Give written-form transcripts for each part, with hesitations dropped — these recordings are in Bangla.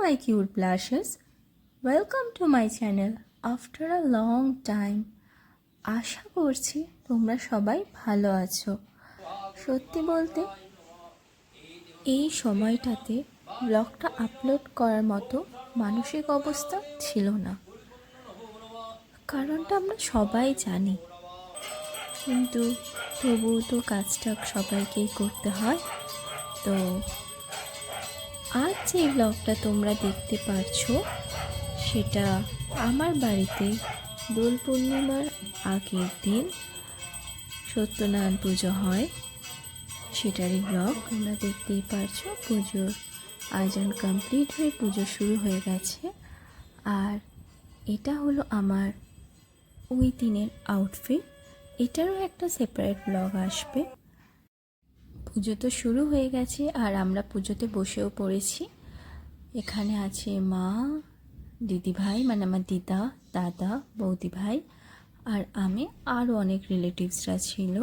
my cute blushes, welcome to my channel after a long time. আশা করছি তোমরা সবাই ভালো আছো। সত্যি বলতে এই সময়টাতে ব্লগটা আপলোড করার মতো মানসিক অবস্থা ছিল না, কারণটা আমরা সবাই জানি, কিন্তু তবুও তো কাজটা সবাইকেই করতে হয়। তো আজ যে ব্লগটা তোমরা দেখতে পারছো সেটা আমার বাড়িতে দোল পূর্ণিমার আগের দিন সত্যনারায়ণ পুজো হয়, সেটারই ব্লগ তোমরা দেখতেই পারছো। পুজোর আয়োজন কমপ্লিট হয়ে পুজো শুরু হয়ে গেছে, আর এটা হলো আমার ওই দিনের আউটফিট। এটারও একটা সেপারেট ব্লগ আসবে। পুজো তো শুরু হয়ে গেছে আর আমরা পুজোতে বসেও পড়েছি। এখানে আছে মা, দিদিভাই মানে আমার দিদা, দাদা, বৌদি ভাই আর আমি, আরও অনেক রিলেটিভসরা ছিল।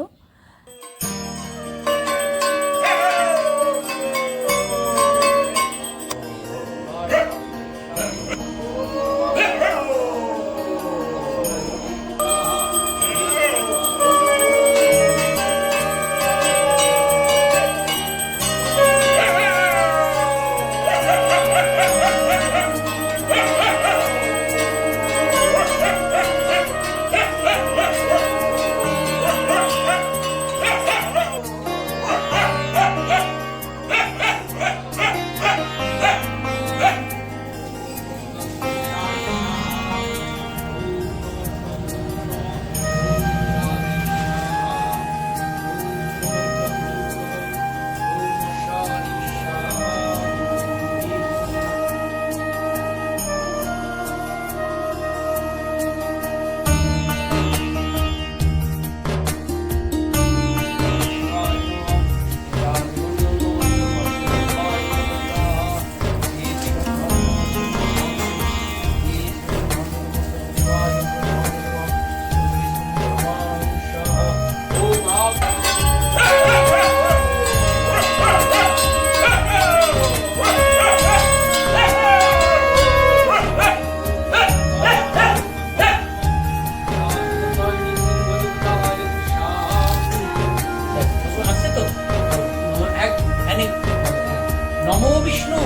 নমো বিষ্ণু,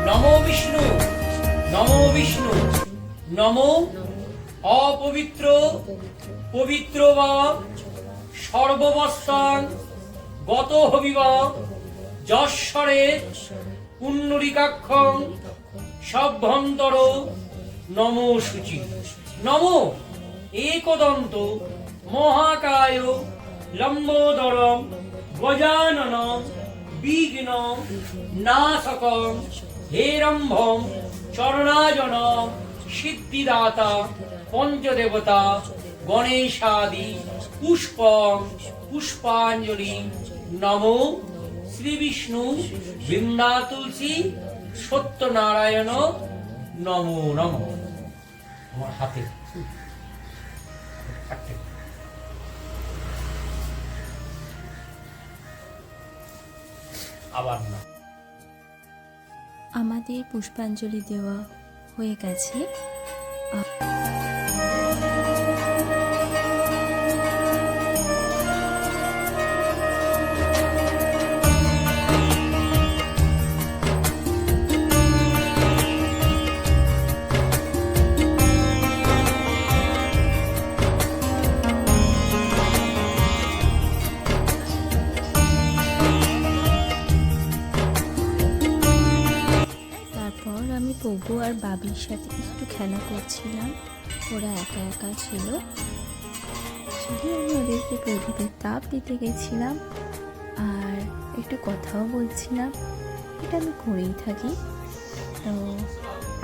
নমো বিষ্ণু, নমো বিষ্ণু, নমো অপবিত্র পবিত্র বা সর্ববস্থান গত হবিবা যশ্বরে পুণ্ডরিকাক্ষং সভ্যন্তর নমো শুচি। নমো একদন্ত মহাকায় লম্বোদরম গজাননম বিঘ্ন নাশকম হেরম্ভম চরণাজনম সিদ্ধিদাতা পঞ্চদেবতা গণেশাদি পুষ্পম পুষ্পাঞ্জলি। নমো শ্রী বিষ্ণু বৃন্দা তুলসী সত্যনারায়ণ নমো নমঃ। আমার হাতে আবার না। আমাদের পুষ্পাঞ্জলি দেওয়া হয়ে গেছে। আমি পপু আর বাবির সাথে একটু খেলা করছিলাম, ওরা একা একা ছিল। শুধু আমি ওদেরকে প্রদীপের তাপ দিতে গেছিলাম আর একটু কথাও বলছিলাম, এটা আমি করেই থাকি। তো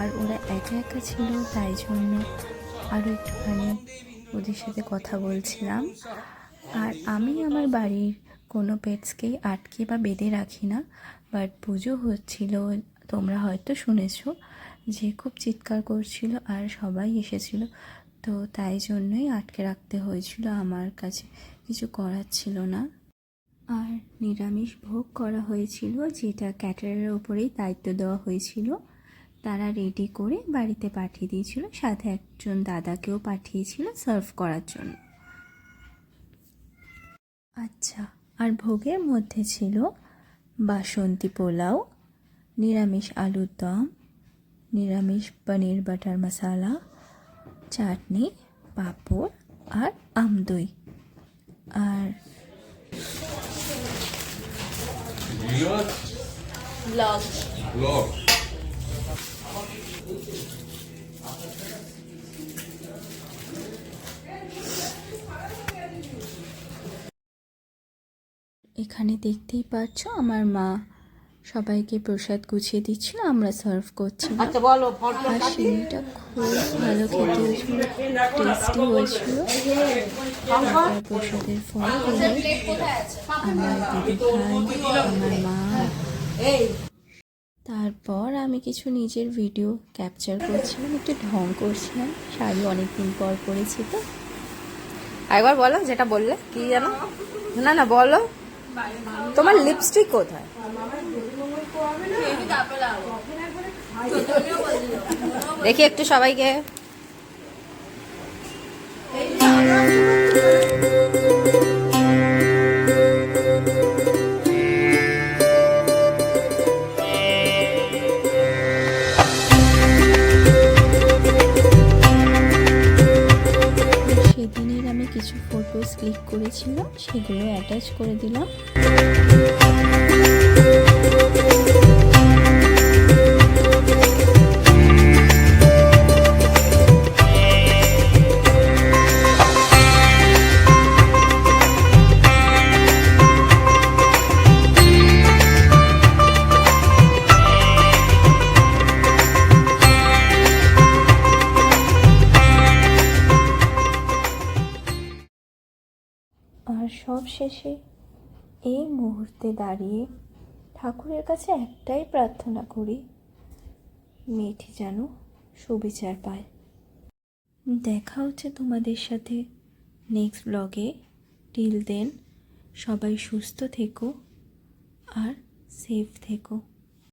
আর ওরা একা একা ছিল, তাই জন্য আরও একটুখানি ওদের সাথে কথা বলছিলাম। আর আমি আমার বাড়ির কোনো পেটসকেই আটকে বা বেঁধে রাখি না, বাট পুজো হচ্ছিল, তোমরা হয়তো শুনেছো যে খুব চিৎকার করছিল আর সবাই এসেছিল, তো তাই জন্যই আটকে রাখতে হয়েছিল, আমার কাছে কিছু করার ছিল না। আর নিরামিষ ভোগ করা হয়েছিল, যেটা ক্যাটারের ওপরেই দায়িত্ব দেওয়া হয়েছিল, তারা রেডি করে বাড়িতে পাঠিয়ে দিয়েছিল, সাথে একজন দাদাকেও পাঠিয়েছিল সার্ভ করার জন্য। আচ্ছা, আর ভোগের মধ্যে ছিল বাসন্তী পোলাও, নিরামিষ আলুর দম, নিরামিষ পনির বাটার মশালা, চাটনি, পাঁপড় আর আমদই। আর ব্লগ এখানে দেখতেই পাচ্ছ আমার মা সবাইকে প্রসাদ গুছিয়ে দিচ্ছিল, আমরা সার্ভ করছিলাম। আচ্ছা বলো আর সিমিটা খুব ভালো খেতে হয়েছিল, টেস্টি হয়েছিল। তারপর প্রসাদের ফল করে আমার দিদি ভাই, আমার মা, তারপর আমি কিছু নিজের ভিডিও ক্যাপচার করছিলাম, একটু ঢং করছিলাম। শাড়ি অনেকদিন পর পরেছি তো। একবার বলো যেটা বললে কি জানো, না না বলো তোমার লিপস্টিক কোথায়? দেখি একটু সবাইকে। সেদিনের আমি কিছু ফটোস ক্লিক করেছিলাম, সেগুলো অ্যাটাচ করে দিলাম। আর সব শেষে এই মুহূর্তে দাঁড়িয়ে ঠাকুরের কাছে একটাই প্রার্থনা করি, মেয়েটি যেন সুবিচার পায়। দেখা হচ্ছে তোমাদের সাথে নেক্সট ব্লগে। টিল দেন সবাই সুস্থ থেকো আর সেফ থেকো।